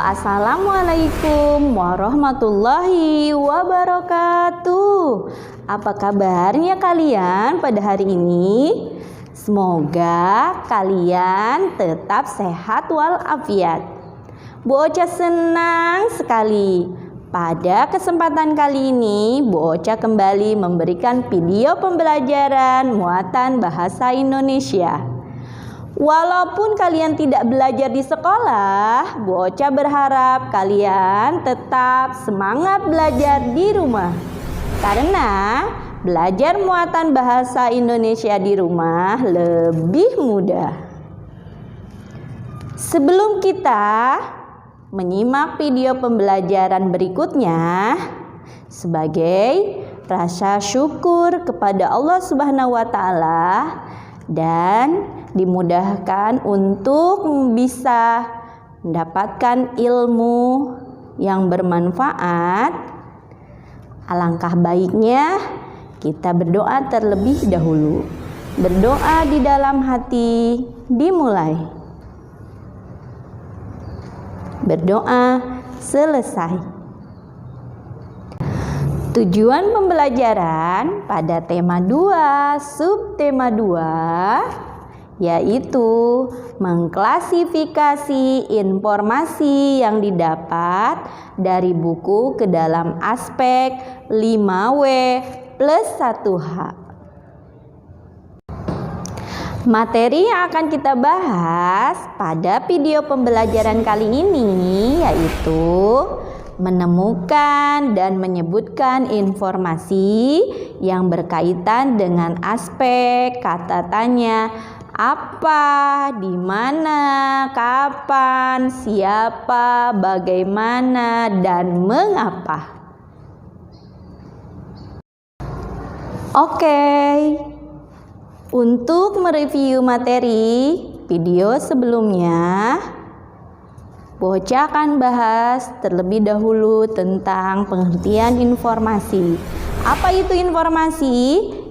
Assalamualaikum warahmatullahi wabarakatuh. Apa kabarnya kalian pada hari ini? Semoga kalian tetap sehat walafiat. Bu Ocha senang sekali. Pada kesempatan kali ini, Bu Ocha kembali memberikan video pembelajaran muatan bahasa Indonesia. Walaupun kalian tidak belajar di sekolah, Bu Ocha berharap kalian tetap semangat belajar di rumah. Karena belajar muatan bahasa Indonesia di rumah lebih mudah. Sebelum kita menyimak video pembelajaran berikutnya, sebagai rasa syukur kepada Allah Subhanahu wa Ta'ala dan dimudahkan untuk bisa mendapatkan ilmu yang bermanfaat, alangkah baiknya kita berdoa terlebih dahulu. Berdoa di dalam hati dimulai. Berdoa selesai. Tujuan pembelajaran pada tema 2, subtema 2, yaitu mengklasifikasi informasi yang didapat dari buku ke dalam aspek 5W plus 1H. Materi yang akan kita bahas pada video pembelajaran kali ini yaitu menemukan dan menyebutkan informasi yang berkaitan dengan aspek kata tanya apa, di mana, kapan, siapa, bagaimana, dan mengapa. Oke. Untuk mereview materi video sebelumnya, Bu Ocha akan bahas terlebih dahulu tentang pengertian informasi. Apa itu informasi?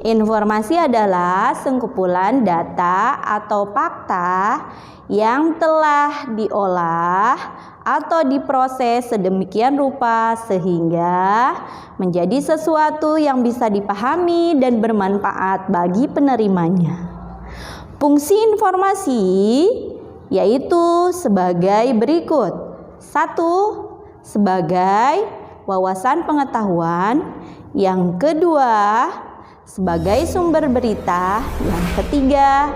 Informasi adalah sekumpulan data atau fakta yang telah diolah atau diproses sedemikian rupa sehingga menjadi sesuatu yang bisa dipahami dan bermanfaat bagi penerimanya. Fungsi informasi yaitu sebagai berikut. 1. Sebagai wawasan pengetahuan. Yang kedua, sebagai sumber berita. Yang ketiga,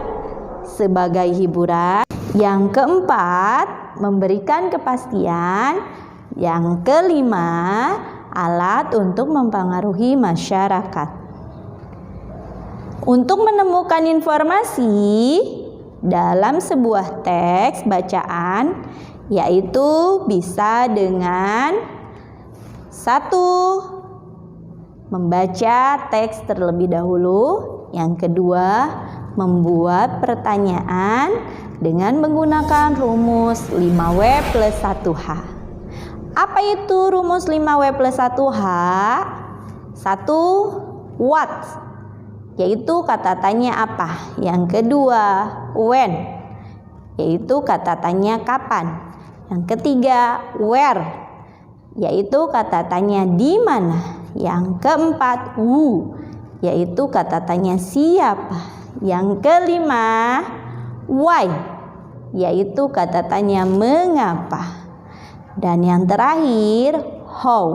sebagai hiburan. Yang keempat, memberikan kepastian. Yang kelima, alat untuk mempengaruhi masyarakat. Untuk menemukan informasi dalam sebuah teks bacaan, yaitu bisa dengan 1. Membaca teks terlebih dahulu. Yang kedua, membuat pertanyaan dengan menggunakan rumus 5W plus 1H. Apa itu rumus 5W plus 1H? 1. What, yaitu kata tanya apa. Yang kedua, when, yaitu kata tanya kapan. Yang ketiga, where, yaitu kata tanya di mana. Yang keempat, who, yaitu kata tanya siapa. Yang kelima, why, yaitu kata tanya mengapa. Dan yang terakhir, how,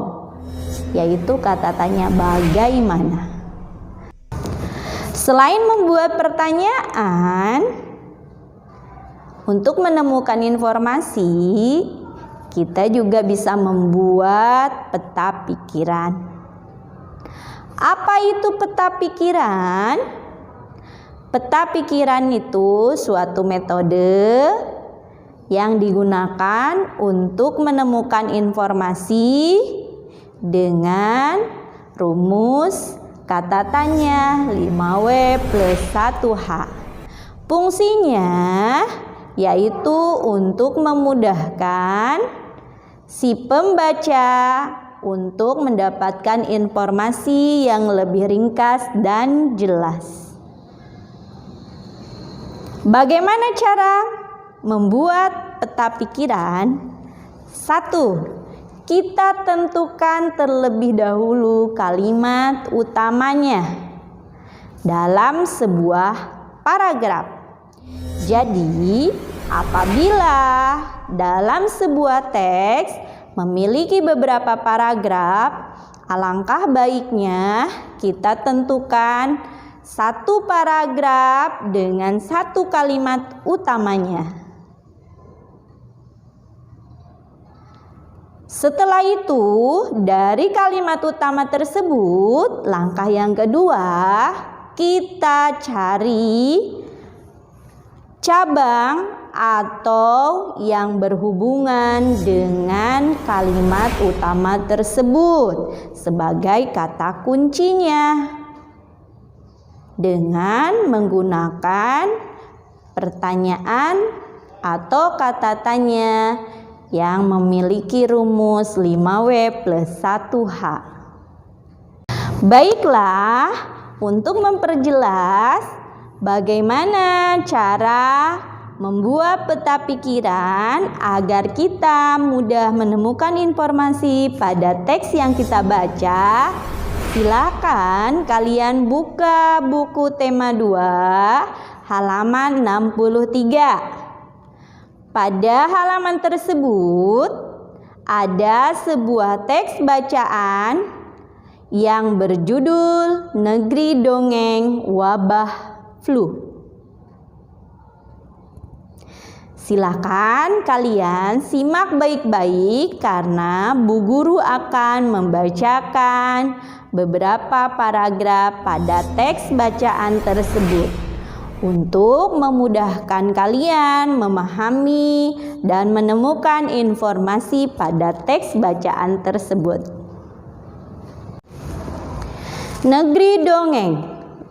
yaitu kata tanya bagaimana. Selain membuat pertanyaan, untuk menemukan informasi, kita juga bisa membuat peta pikiran. Apa itu peta pikiran? Peta pikiran itu suatu metode yang digunakan untuk menemukan informasi dengan rumus kata tanya 5W plus 1H. Fungsinya yaitu untuk memudahkan si pembaca untuk mendapatkan informasi yang lebih ringkas dan jelas. Bagaimana cara membuat peta pikiran? 1. Kita tentukan terlebih dahulu kalimat utamanya dalam sebuah paragraf. Jadi, apabila dalam sebuah teks memiliki beberapa paragraf, alangkah baiknya kita tentukan satu paragraf dengan satu kalimat utamanya. Setelah itu, dari kalimat utama tersebut, langkah yang kedua, kita cari cabang atau yang berhubungan dengan kalimat utama tersebut sebagai kata kuncinya dengan menggunakan pertanyaan atau kata tanya yang memiliki rumus 5W plus 1H. Baiklah, untuk memperjelas bagaimana cara membuat peta pikiran agar kita mudah menemukan informasi pada teks yang kita baca, silakan kalian buka buku tema 2 halaman 63. Pada halaman tersebut ada sebuah teks bacaan yang berjudul Negeri Dongeng Wabah Flu. Silakan kalian simak baik-baik karena Bu Guru akan membacakan beberapa paragraf pada teks bacaan tersebut untuk memudahkan kalian memahami dan menemukan informasi pada teks bacaan tersebut. Negeri Dongeng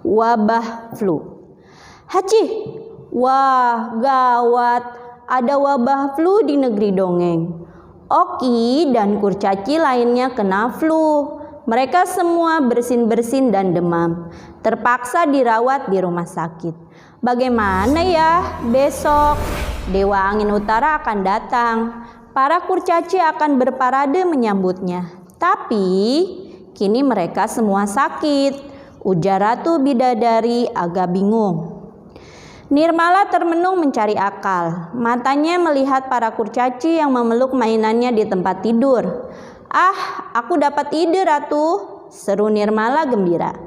Wabah Flu. Haci, wah gawat, ada wabah flu di negeri dongeng. Oki dan kurcaci lainnya kena flu. Mereka semua bersin-bersin dan demam. Terpaksa dirawat di rumah sakit. Bagaimana ya besok? Dewa Angin Utara akan datang. Para kurcaci akan berparade menyambutnya. Tapi kini mereka semua sakit. Ujar Ratu Bidadari agak bingung. Nirmala termenung mencari akal. Matanya melihat para kurcaci yang memeluk mainannya di tempat tidur. Ah, aku dapat ide Ratu, seru Nirmala gembira.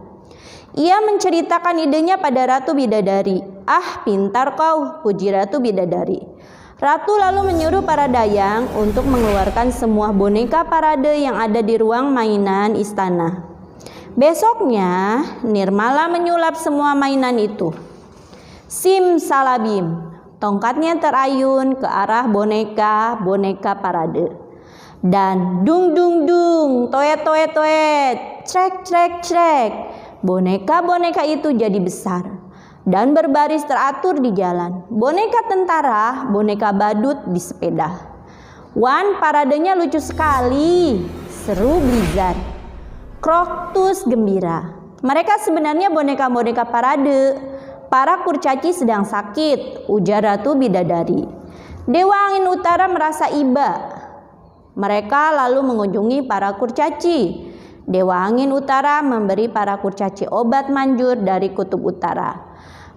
Ia menceritakan idenya pada Ratu Bidadari. Ah, pintar kau, puji Ratu Bidadari. Ratu lalu menyuruh para dayang untuk mengeluarkan semua boneka parade yang ada di ruang mainan istana. Besoknya, Nirmala menyulap semua mainan itu. Simsalabim, tongkatnya terayun ke arah boneka parade. Dan dung dung dung, toet toet toet, crek crek crek. Boneka-boneka itu jadi besar dan berbaris teratur di jalan. Boneka tentara, boneka badut di sepeda. Wan, paradenya lucu sekali, seru Blizzard. Kroktus gembira. Mereka sebenarnya boneka-boneka parade. Para kurcaci sedang sakit, ujar Ratu Bidadari. Dewa Angin Utara merasa iba. Mereka lalu mengunjungi para kurcaci. Dewa Angin Utara memberi para kurcaci obat manjur dari kutub utara.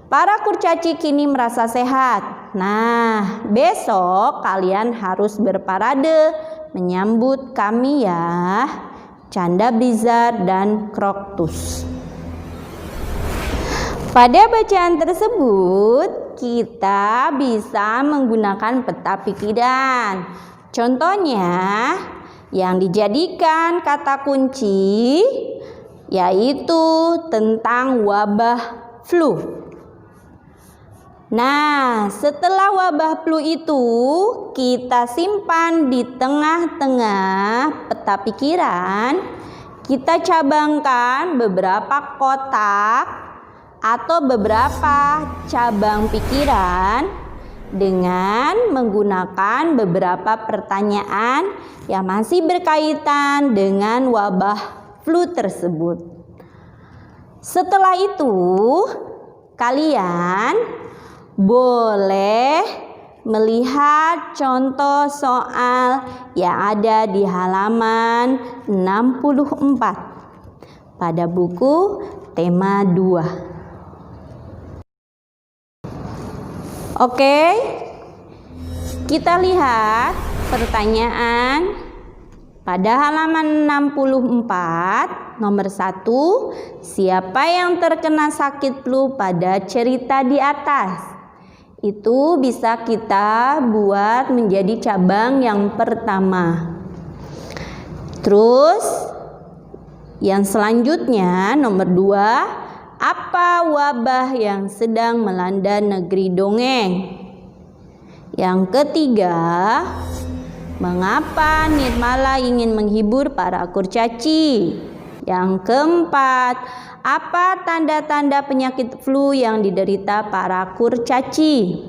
Para kurcaci kini merasa sehat. Nah, besok kalian harus berparade menyambut kami ya. Canda Blizzard dan Kroktus. Pada bacaan tersebut, kita bisa menggunakan peta pikiran. Contohnya, yang dijadikan kata kunci yaitu tentang wabah flu. Nah, setelah wabah flu itu kita simpan di tengah-tengah peta pikiran, kita cabangkan beberapa kotak atau beberapa cabang pikiran dengan menggunakan beberapa pertanyaan yang masih berkaitan dengan wabah flu tersebut. Setelah itu, kalian boleh melihat contoh soal yang ada di halaman 64 pada buku tema 2. Oke, kita lihat pertanyaan pada halaman 64 nomor 1. Siapa yang terkena sakit flu pada cerita di atas? Itu bisa kita buat menjadi cabang yang pertama. Terus yang selanjutnya nomor 2. Apa wabah yang sedang melanda negeri dongeng? Yang ketiga, mengapa Nirmala ingin menghibur para kurcaci? Yang keempat, apa tanda-tanda penyakit flu yang diderita para kurcaci?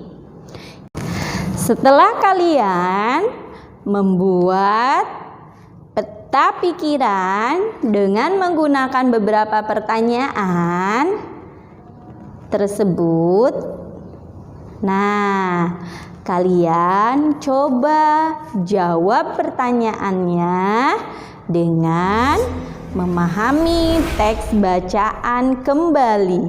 Setelah kalian membuat peta pikiran dengan menggunakan beberapa pertanyaan tersebut, nah, kalian coba jawab pertanyaannya dengan memahami teks bacaan kembali.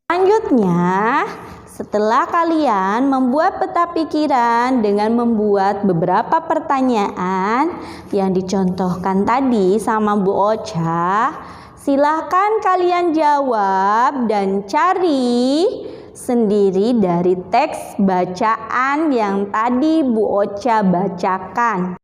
Selanjutnya, setelah kalian membuat peta pikiran dengan membuat beberapa pertanyaan yang dicontohkan tadi sama Bu Ocha, silahkan kalian jawab dan cari sendiri dari teks bacaan yang tadi Bu Ocha bacakan.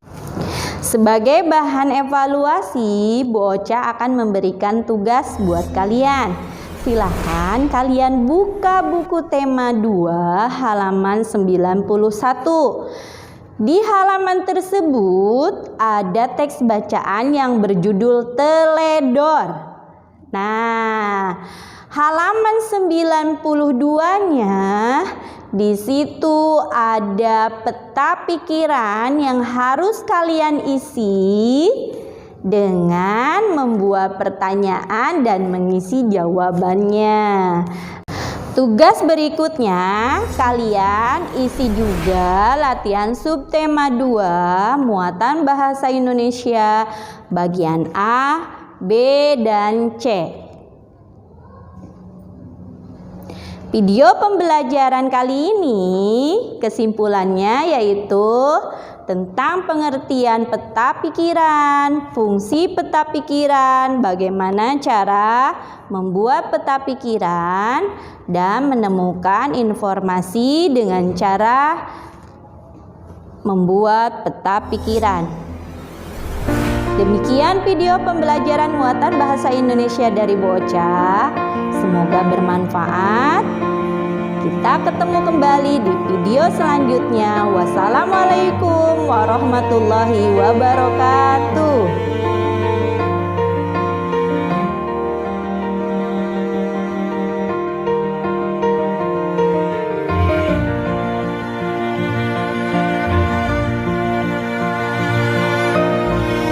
Sebagai bahan evaluasi, Bu Ocha akan memberikan tugas buat kalian. Silahkan kalian buka buku tema 2 halaman 91. Di halaman tersebut ada teks bacaan yang berjudul teledor. Nah, halaman 92-nya di situ ada peta pikiran yang harus kalian isi dengan membuat pertanyaan dan mengisi jawabannya. Tugas berikutnya, kalian isi juga latihan subtema 2 muatan bahasa Indonesia bagian A, B, dan C. Video pembelajaran kali ini kesimpulannya yaitu tentang pengertian peta pikiran, fungsi peta pikiran, bagaimana cara membuat peta pikiran, dan menemukan informasi dengan cara membuat peta pikiran. Demikian video pembelajaran muatan bahasa Indonesia dari Bu Ocha. Semoga bermanfaat. Kita ketemu kembali di video selanjutnya. Wassalamualaikum warahmatullahi wabarakatuh.